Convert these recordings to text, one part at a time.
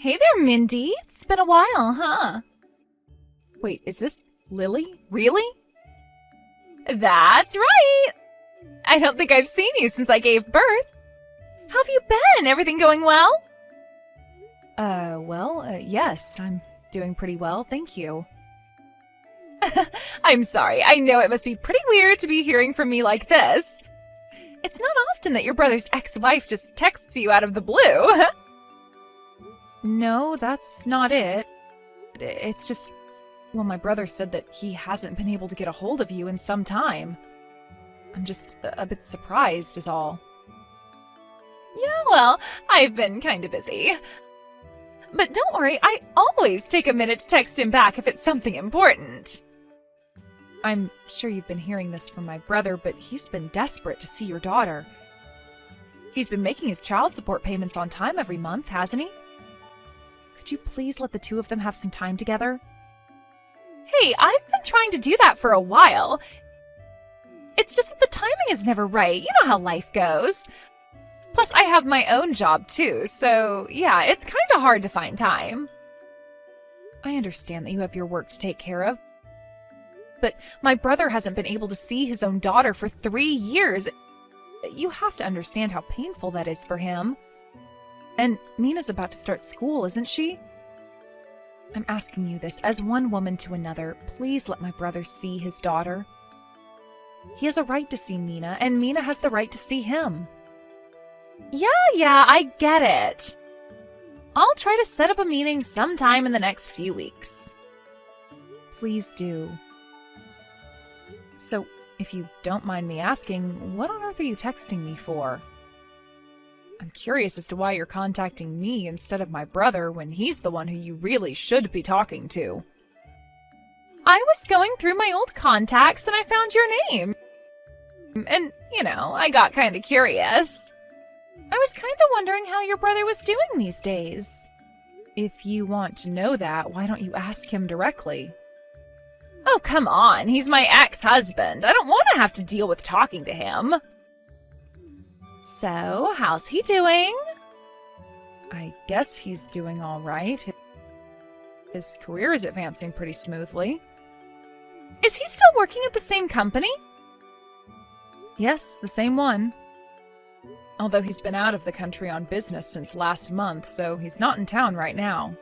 Hey there, Mindy. It's been a while, huh? Wait, is this Lily? Really? That's right! I don't think I've seen you since I gave birth. How have you been? Everything going well? Yes, I'm doing pretty well, thank you. I'm sorry, I know it must be pretty weird to be hearing from me like this. It's not often that your brother's ex-wife just texts you out of the blue. No, that's not it. It's just, well, my brother said that he hasn't been able to get a hold of you in some time. I'm just a bit surprised is all. Yeah, well, I've been kind of busy. But don't worry, I always take a minute to text him back if it's something important. I'm sure you've been hearing this from my brother, but he's been desperate to see your daughter. He's been making his child support payments on time every month, hasn't he? Could you please let the two of them have some time together? Hey, I've been trying to do that for a while. It's just that the timing is never right. You know how life goes. Plus, I have my own job too, so yeah, it's kind of hard to find time. I understand that you have your work to take care of, but my brother hasn't been able to see his own daughter for 3 years. You have to understand how painful that is for him. And Mina's about to start school, isn't she? I'm asking you this as one woman to another. Please let my brother see his daughter. He has a right to see Mina, and Mina has the right to see him. Yeah, I get it. I'll try to set up a meeting sometime in the next few weeks. Please do. So, if you don't mind me asking, what on earth are you texting me for? I'm curious as to why you're contacting me instead of my brother when he's the one who you really should be talking to. I was going through my old contacts and I found your name. And, I got kind of curious. I was kind of wondering how your brother was doing these days. If you want to know that, why don't you ask him directly? Oh, come on. He's my ex-husband. I don't want to have to deal with talking to him. So, how's he doing? I guess he's doing all right. His career is advancing pretty smoothly. Is he still working at the same company? Yes, the same one. Although he's been out of the country on business since last month, so he's not in town right now.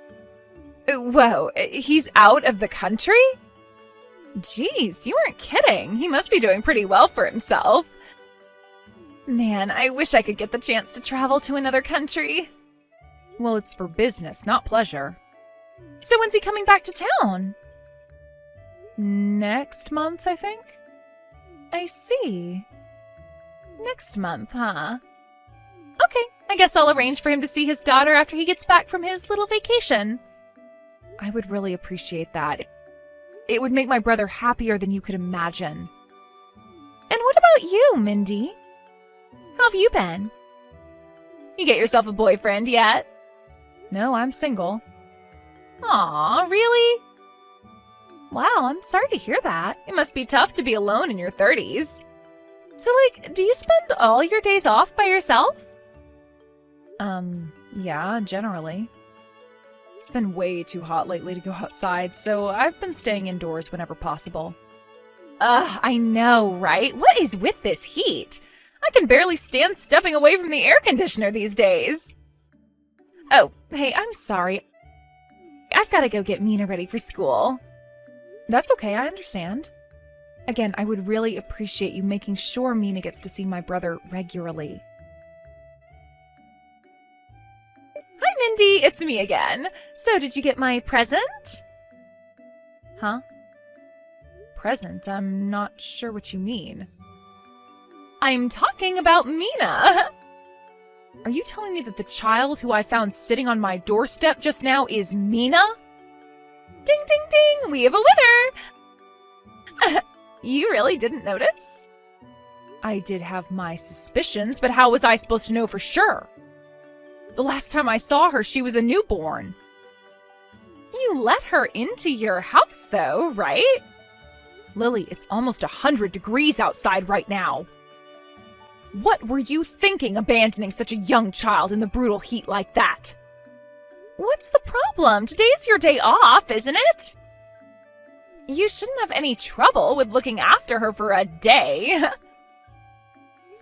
Whoa, he's out of the country? Jeez, you weren't kidding. He must be doing pretty well for himself. Man, I wish I could get the chance to travel to another country. Well, it's for business, not pleasure. So when's he coming back to town? Next month, I think. I see. Next month, huh? Okay, I guess I'll arrange for him to see his daughter after he gets back from his little vacation. I would really appreciate that. It would make my brother happier than you could imagine. And what about you, Mindy? How have you been? You get yourself a boyfriend yet? No, I'm single. Aw, really? Wow, I'm sorry to hear that. It must be tough to be alone in your 30s. So, do you spend all your days off by yourself? Yeah, generally. It's been way too hot lately to go outside, so I've been staying indoors whenever possible. I know, right? What is with this heat? I can barely stand stepping away from the air conditioner these days. Oh, hey, I'm sorry. I've got to go get Mina ready for school. That's okay, I understand. Again, I would really appreciate you making sure Mina gets to see my brother regularly. Hi, Mindy, it's me again. So, did you get my present? Huh? Present? I'm not sure what you mean. I'm talking about Mina. Are you telling me that the child who I found sitting on my doorstep just now is Mina? Ding, ding, ding! We have a winner! You really didn't notice? I did have my suspicions, but how was I supposed to know for sure? The last time I saw her, she was a newborn. You let her into your house, though, right? Lily, it's almost 100 degrees outside right now. What were you thinking abandoning such a young child in the brutal heat like that? What's the problem? Today's your day off, isn't it? You shouldn't have any trouble with looking after her for a day.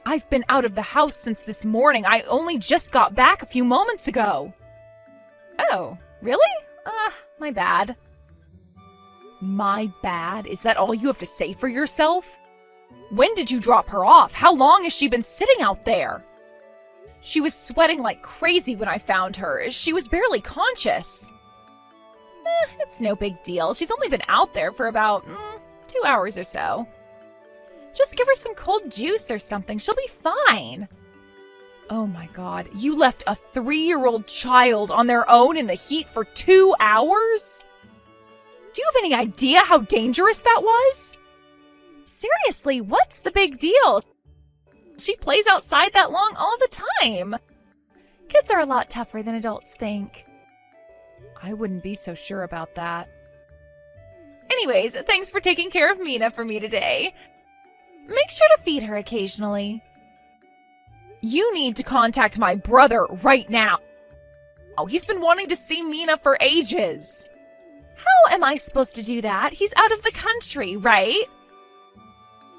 I've been out of the house since this morning. I only just got back a few moments ago. Oh, really? My bad. My bad? Is that all you have to say for yourself? When did you drop her off? How long has she been sitting out there? She was sweating like crazy when I found her. She was barely conscious. It's no big deal. She's only been out there for about 2 hours or so. Just give her some cold juice or something. She'll be fine. Oh my God, you left a 3-year-old child on their own in the heat for 2 hours? Do you have any idea how dangerous that was? Seriously, what's the big deal? She plays outside that long all the time. Kids are a lot tougher than adults think. I wouldn't be so sure about that. Anyways, thanks for taking care of Mina for me today. Make sure to feed her occasionally. You need to contact my brother right now. He's been wanting to see Mina for ages. How am I supposed to do that? He's out of the country, right?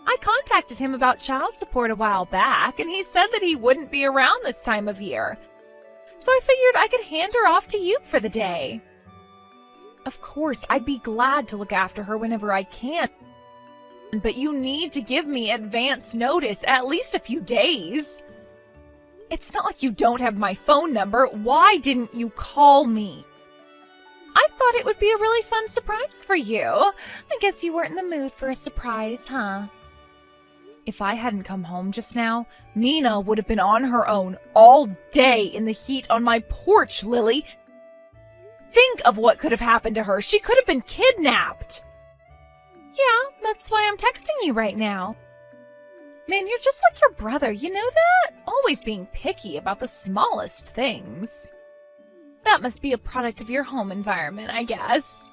I contacted him about child support a while back, and he said that he wouldn't be around this time of year. So I figured I could hand her off to you for the day. Of course, I'd be glad to look after her whenever I can. But you need to give me advance notice, at least a few days. It's not like you don't have my phone number. Why didn't you call me? I thought it would be a really fun surprise for you. I guess you weren't in the mood for a surprise, huh? If I hadn't come home just now, Mina would have been on her own all day in the heat on my porch, Lily. Think of what could have happened to her. She could have been kidnapped. Yeah, that's why I'm texting you right now. Man, you're just like your brother, you know that? Always being picky about the smallest things. That must be a product of your home environment, I guess.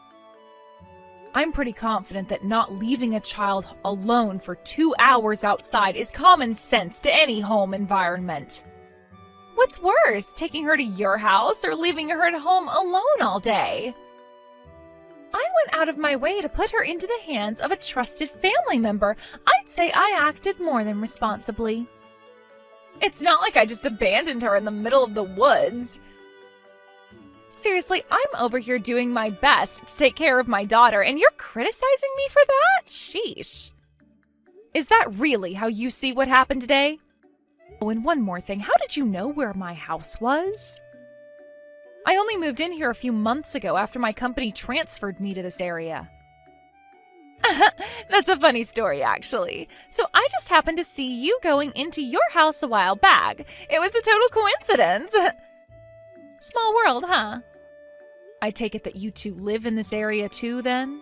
I'm pretty confident that not leaving a child alone for 2 hours outside is common sense to any home environment. What's worse, taking her to your house or leaving her at home alone all day? I went out of my way to put her into the hands of a trusted family member. I'd say I acted more than responsibly. It's not like I just abandoned her in the middle of the woods. Seriously, I'm over here doing my best to take care of my daughter, and you're criticizing me for that? Sheesh. Is that really how you see what happened today? Oh, and one more thing. How did you know where my house was? I only moved in here a few months ago after my company transferred me to this area. That's a funny story, actually. So I just happened to see you going into your house a while back. It was a total coincidence. Small world, huh? I take it that you two live in this area too, then?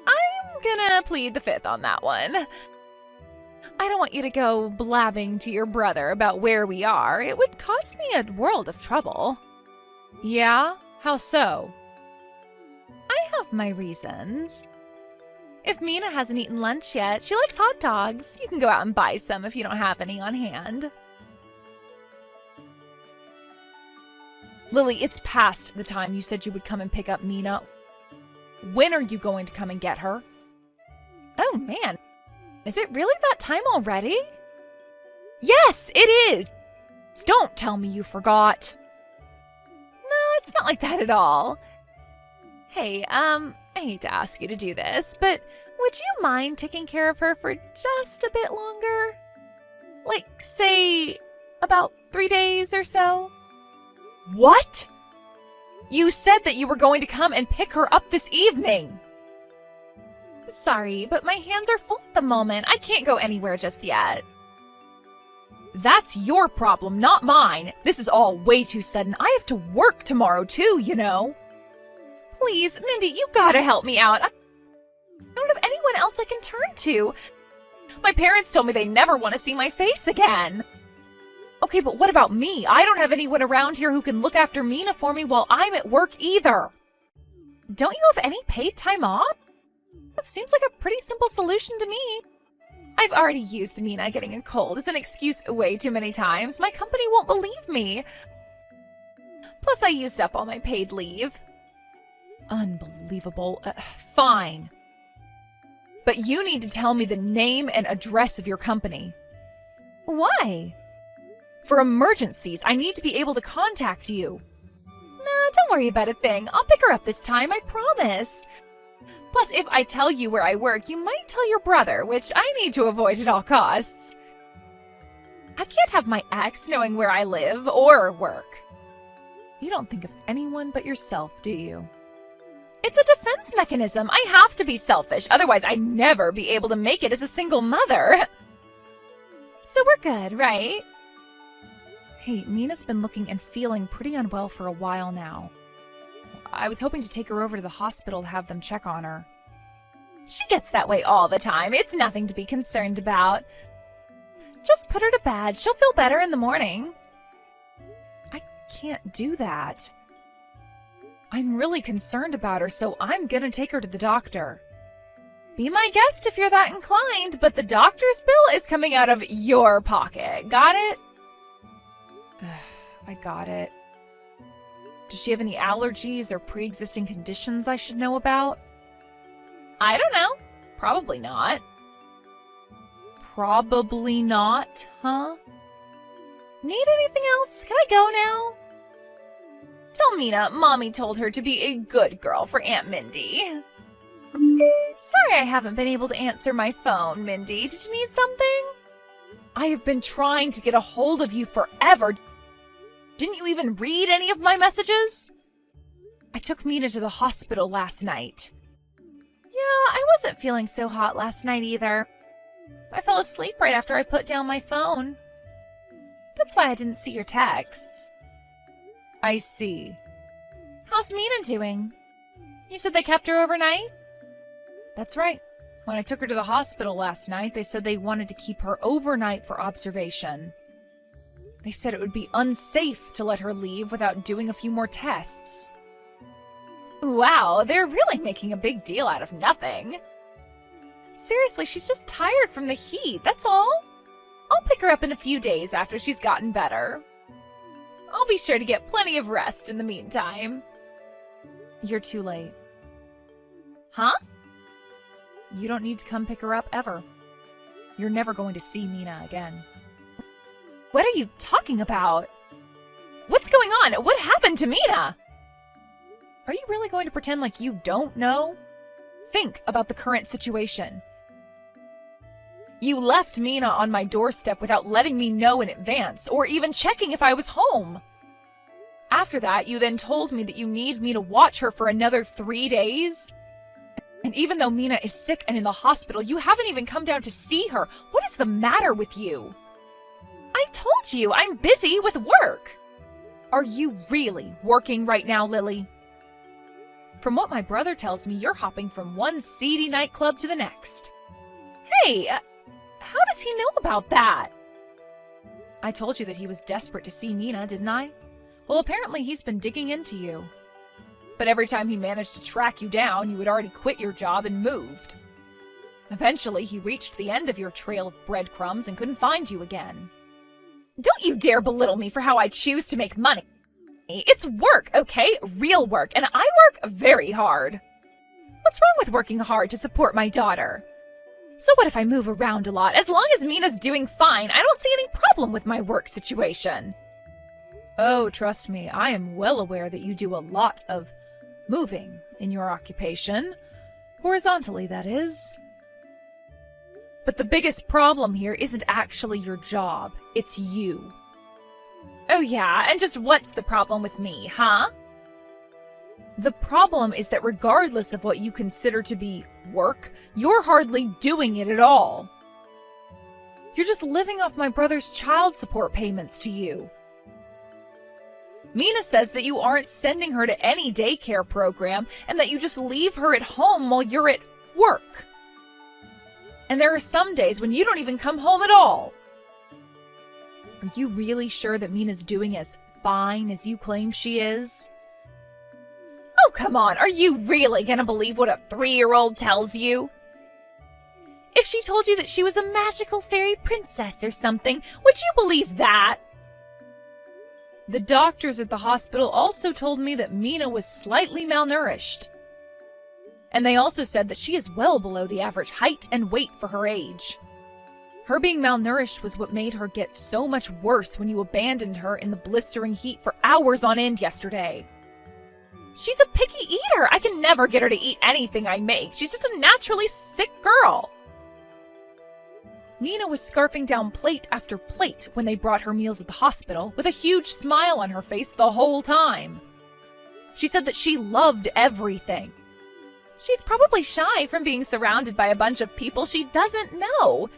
I'm gonna plead the fifth on that one. I don't want you to go blabbing to your brother about where we are. It would cause me a world of trouble. Yeah? How so? I have my reasons. If Mina hasn't eaten lunch yet, she likes hot dogs. You can go out and buy some if you don't have any on hand. Lily, it's past the time you said you would come and pick up Mina. When are you going to come and get her? Oh man, is it really that time already? Yes, it is! Don't tell me you forgot. No, it's not like that at all. Hey, I hate to ask you to do this, but would you mind taking care of her for just a bit longer? Like, say, about 3 days or so? What? You said that you were going to come and pick her up this evening. Sorry, but my hands are full at the moment. I can't go anywhere just yet. That's your problem, not mine. This is all way too sudden. I have to work tomorrow too, you know. Please, Mindy, you gotta help me out. I don't have anyone else I can turn to. My parents told me they never want to see my face again. Okay, but what about me? I don't have anyone around here who can look after Mina for me while I'm at work either. Don't you have any paid time off? That seems like a pretty simple solution to me. I've already used Mina getting a cold as an excuse way too many times. My company won't believe me. Plus, I used up all my paid leave. Unbelievable. Fine. But you need to tell me the name and address of your company. Why? For emergencies, I need to be able to contact you. Nah, don't worry about a thing. I'll pick her up this time, I promise. Plus, if I tell you where I work, you might tell your brother, which I need to avoid at all costs. I can't have my ex knowing where I live or work. You don't think of anyone but yourself, do you? It's a defense mechanism. I have to be selfish, otherwise I'd never be able to make it as a single mother. So we're good, right? Hey, Mina's been looking and feeling pretty unwell for a while now. I was hoping to take her over to the hospital to have them check on her. She gets that way all the time. It's nothing to be concerned about. Just put her to bed. She'll feel better in the morning. I can't do that. I'm really concerned about her, so I'm gonna take her to the doctor. Be my guest if you're that inclined, but the doctor's bill is coming out of your pocket. Got it? I got it. Does she have any allergies or pre-existing conditions I should know about? I don't know. Probably not. Probably not, huh? Need anything else? Can I go now? Tell Mina Mommy told her to be a good girl for Aunt Mindy. Sorry I haven't been able to answer my phone, Mindy. Did you need something? I have been trying to get a hold of you forever. Didn't you even read any of my messages? I took Mina to the hospital last night. Yeah, I wasn't feeling so hot last night either. I fell asleep right after I put down my phone. That's why I didn't see your texts. I see. How's Mina doing? You said they kept her overnight? That's right. When I took her to the hospital last night, they said they wanted to keep her overnight for observation. They said it would be unsafe to let her leave without doing a few more tests. Wow, they're really making a big deal out of nothing. Seriously, she's just tired from the heat, that's all. I'll pick her up in a few days after she's gotten better. I'll be sure to get plenty of rest in the meantime. You're too late. Huh? You don't need to come pick her up ever. You're never going to see Mina again. What are you talking about? What's going on? What happened to Mina? Are you really going to pretend like you don't know? Think about the current situation. You left Mina on my doorstep without letting me know in advance, or even checking if I was home. After that, you then told me that you need me to watch her for another 3 days. And even though Mina is sick and in the hospital, you haven't even come down to see her. What is the matter with you? I told you, I'm busy with work. Are you really working right now, Lily? From what my brother tells me, you're hopping from one seedy nightclub to the next. Hey, how does he know about that? I told you that he was desperate to see Mina, didn't I? Well, apparently he's been digging into you. But every time he managed to track you down, you had already quit your job and moved. Eventually, he reached the end of your trail of breadcrumbs and couldn't find you again. Don't you dare belittle me for how I choose to make money. It's work, okay? Real work, and I work very hard. What's wrong with working hard to support my daughter? So what if I move around a lot? As long as Mina's doing fine, I don't see any problem with my work situation. Oh, trust me, I am well aware that you do a lot of moving in your occupation. Horizontally, that is. But the biggest problem here isn't actually your job, it's you. Oh yeah, and just what's the problem with me, huh? The problem is that regardless of what you consider to be work, you're hardly doing it at all. You're just living off my brother's child support payments to you. Mina says that you aren't sending her to any daycare program and that you just leave her at home while you're at work. And there are some days when you don't even come home at all. Are you really sure that Mina's doing as fine as you claim she is? Oh, come on, are you really gonna believe what a 3-year-old tells you? If she told you that she was a magical fairy princess or something, would you believe that? The doctors at the hospital also told me that Mina was slightly malnourished. And they also said that she is well below the average height and weight for her age. Her being malnourished was what made her get so much worse when you abandoned her in the blistering heat for hours on end yesterday. She's a picky eater. I can never get her to eat anything I make. She's just a naturally sick girl. Mina was scarfing down plate after plate when they brought her meals at the hospital, with a huge smile on her face the whole time. She said that she loved everything. She's probably shy from being surrounded by a bunch of people she doesn't know.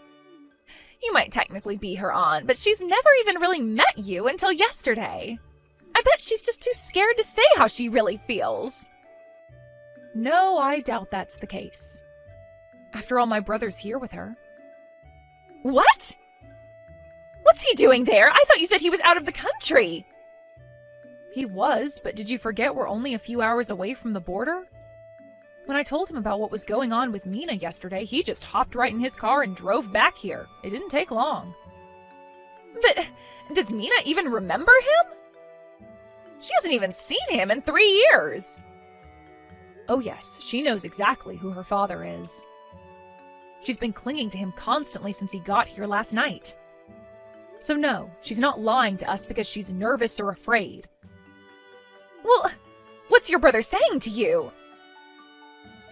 You might technically be her aunt, but she's never even really met you until yesterday. I bet she's just too scared to say how she really feels. No, I doubt that's the case. After all, my brother's here with her. What? What's he doing there? I thought you said he was out of the country. He was, but did you forget we're only a few hours away from the border? When I told him about what was going on with Mina yesterday, he just hopped right in his car and drove back here. It didn't take long. But does Mina even remember him? She hasn't even seen him in 3 years. Oh yes, she knows exactly who her father is. She's been clinging to him constantly since he got here last night. So no, she's not lying to us because she's nervous or afraid. Well, what's your brother saying to you?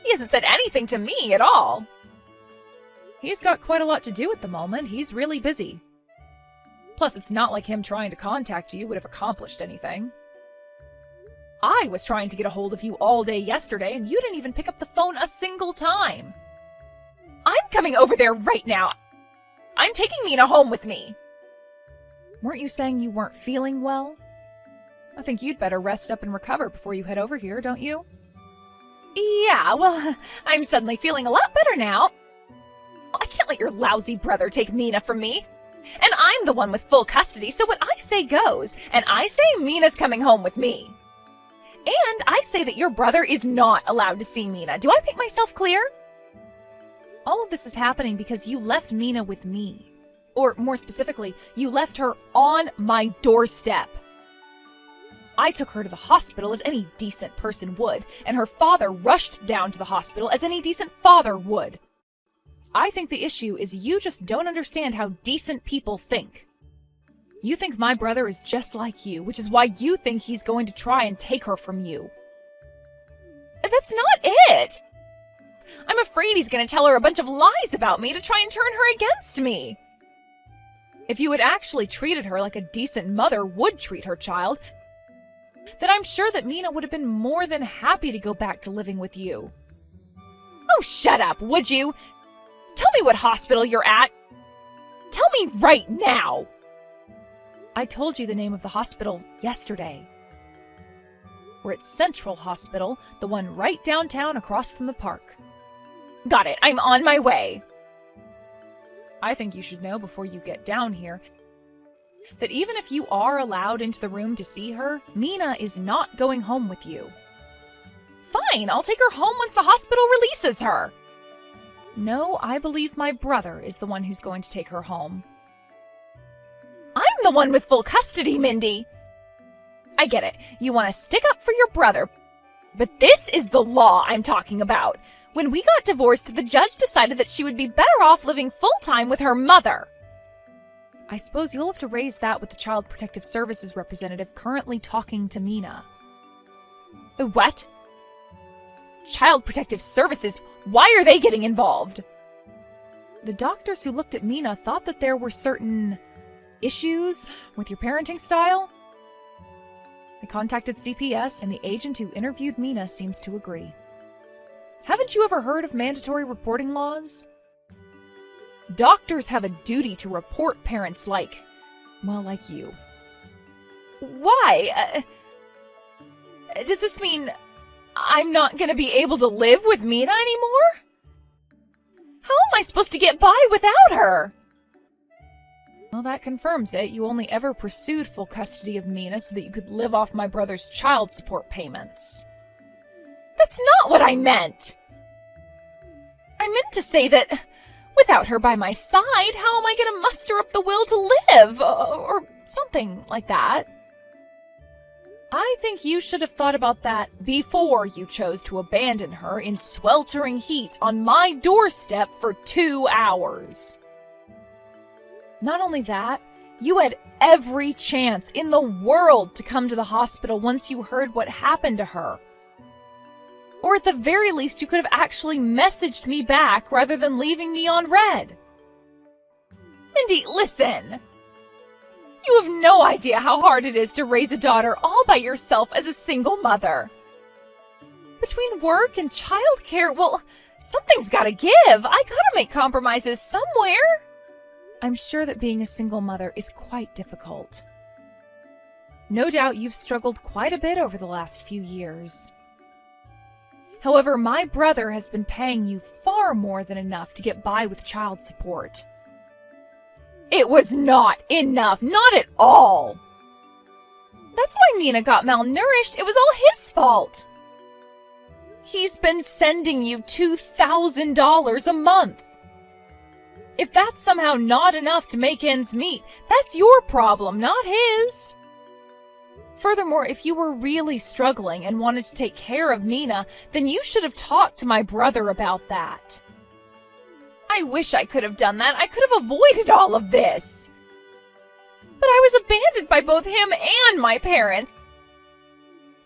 He hasn't said anything to me at all. He's got quite a lot to do at the moment. He's really busy. Plus, it's not like him trying to contact you would have accomplished anything. I was trying to get a hold of you all day yesterday, and you didn't even pick up the phone a single time. I'm coming over there right now. I'm taking Mina home with me. Weren't you saying you weren't feeling well? I think you'd better rest up and recover before you head over here, don't you? Yeah, well, I'm suddenly feeling a lot better now. I can't let your lousy brother take Mina from me. And I'm the one with full custody, so what I say goes. And I say Mina's coming home with me. And I say that your brother is not allowed to see Mina. Do I make myself clear? All of this is happening because you left Mina with me. Or more specifically, you left her on my doorstep. I took her to the hospital as any decent person would, and her father rushed down to the hospital as any decent father would. I think the issue is you just don't understand how decent people think. You think my brother is just like you, which is why you think he's going to try and take her from you. That's not it! I'm afraid he's going to tell her a bunch of lies about me to try and turn her against me. If you had actually treated her like a decent mother would treat her child, then I'm sure that Mina would have been more than happy to go back to living with you. Oh, shut up, would you? Tell me what hospital you're at. Tell me right now. I told you the name of the hospital yesterday. We're at Central Hospital, the one right downtown across from the park. Got it, I'm on my way. I think you should know before you get down here that even if you are allowed into the room to see her, Mina is not going home with you. Fine, I'll take her home once the hospital releases her. No, I believe my brother is the one who's going to take her home. I'm the one with full custody, Mindy. I get it. You want to stick up for your brother. But this is the law I'm talking about. When we got divorced, the judge decided that she would be better off living full-time with her mother. I suppose you'll have to raise that with the Child Protective Services representative currently talking to Mina. What? Child Protective Services? Why are they getting involved? The doctors who looked at Mina thought that there were certain issues with your parenting style. They contacted CPS, and the agent who interviewed Mina seems to agree. Haven't you ever heard of mandatory reporting laws? Doctors have a duty to report parents like you. Why? Does this mean I'm not going to be able to live with Mina anymore? How am I supposed to get by without her? Well, that confirms it. You only ever pursued full custody of Mina so that you could live off my brother's child support payments. That's not what I meant! I meant to say that without her by my side, how am I going to muster up the will to live? Or something like that. I think you should have thought about that before you chose to abandon her in sweltering heat on my doorstep for 2 hours. Not only that, you had every chance in the world to come to the hospital once you heard what happened to her. Or at the very least, you could have actually messaged me back rather than leaving me on red. Mindy, listen. You have no idea how hard it is to raise a daughter all by yourself as a single mother. Between work and childcare, well, something's gotta give. I gotta make compromises somewhere. I'm sure that being a single mother is quite difficult. No doubt you've struggled quite a bit over the last few years. However, my brother has been paying you far more than enough to get by with child support. It was not enough, not at all. That's why Mina got malnourished. It was all his fault. He's been sending you $2,000 a month. If that's somehow not enough to make ends meet, that's your problem, not his. Furthermore, if you were really struggling and wanted to take care of Mina, then you should have talked to my brother about that. I wish I could have done that. I could have avoided all of this. But I was abandoned by both him and my parents.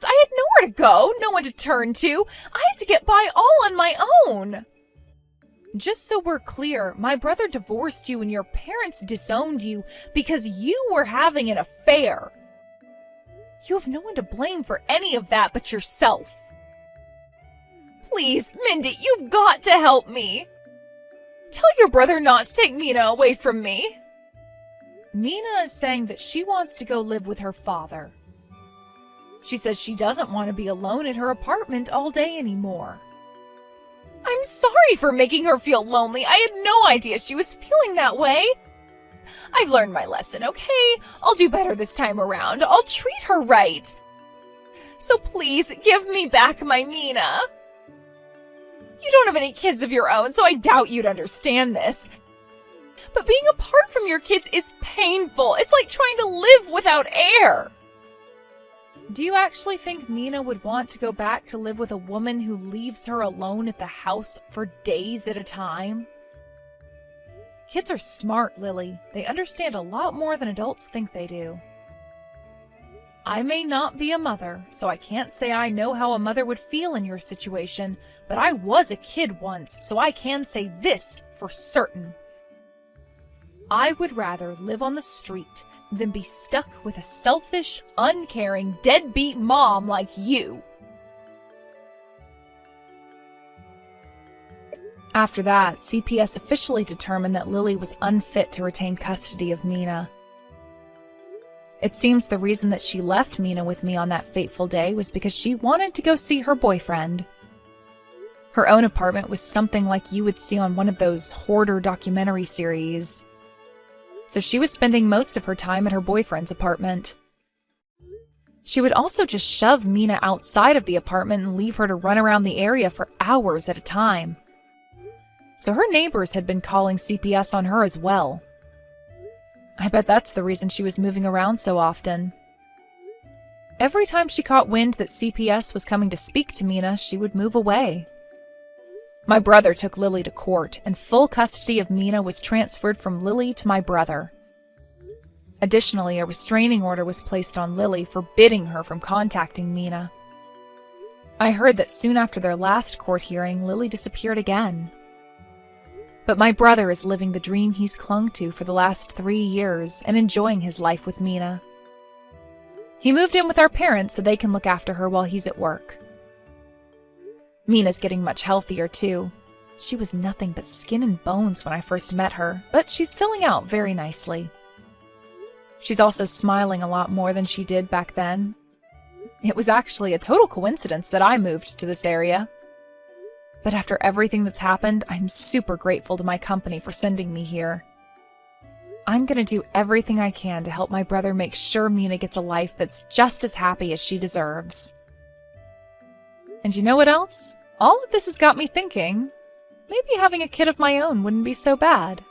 I had nowhere to go, no one to turn to. I had to get by all on my own. Just so we're clear, my brother divorced you and your parents disowned you because you were having an affair. You have no one to blame for any of that but yourself. Please, Mindy, you've got to help me. Tell your brother not to take Mina away from me. Mina is saying that she wants to go live with her father. She says she doesn't want to be alone at her apartment all day anymore. I'm sorry for making her feel lonely. I had no idea she was feeling that way. I've learned my lesson, okay? I'll do better this time around. I'll treat her right. So please, give me back my Mina. You don't have any kids of your own, so I doubt you'd understand this. But being apart from your kids is painful. It's like trying to live without air. Do you actually think Mina would want to go back to live with a woman who leaves her alone at the house for days at a time? Kids are smart, Lily. They understand a lot more than adults think they do. I may not be a mother, so I can't say I know how a mother would feel in your situation, but I was a kid once, so I can say this for certain. I would rather live on the street than be stuck with a selfish, uncaring, deadbeat mom like you. After that, CPS officially determined that Lily was unfit to retain custody of Mina. It seems the reason that she left Mina with me on that fateful day was because she wanted to go see her boyfriend. Her own apartment was something like you would see on one of those hoarder documentary series. So she was spending most of her time at her boyfriend's apartment. She would also just shove Mina outside of the apartment and leave her to run around the area for hours at a time. So her neighbors had been calling CPS on her as well. I bet that's the reason she was moving around so often. Every time she caught wind that CPS was coming to speak to Mina, she would move away. My brother took Lily to court, and full custody of Mina was transferred from Lily to my brother. Additionally, a restraining order was placed on Lily, forbidding her from contacting Mina. I heard that soon after their last court hearing, Lily disappeared again. But my brother is living the dream he's clung to for the last 3 years and enjoying his life with Mina. He moved in with our parents so they can look after her while he's at work. Mina's getting much healthier too. She was nothing but skin and bones when I first met her, but she's filling out very nicely. She's also smiling a lot more than she did back then. It was actually a total coincidence that I moved to this area. But after everything that's happened, I'm super grateful to my company for sending me here. I'm gonna do everything I can to help my brother make sure Mina gets a life that's just as happy as she deserves. And you know what else? All of this has got me thinking, maybe having a kid of my own wouldn't be so bad.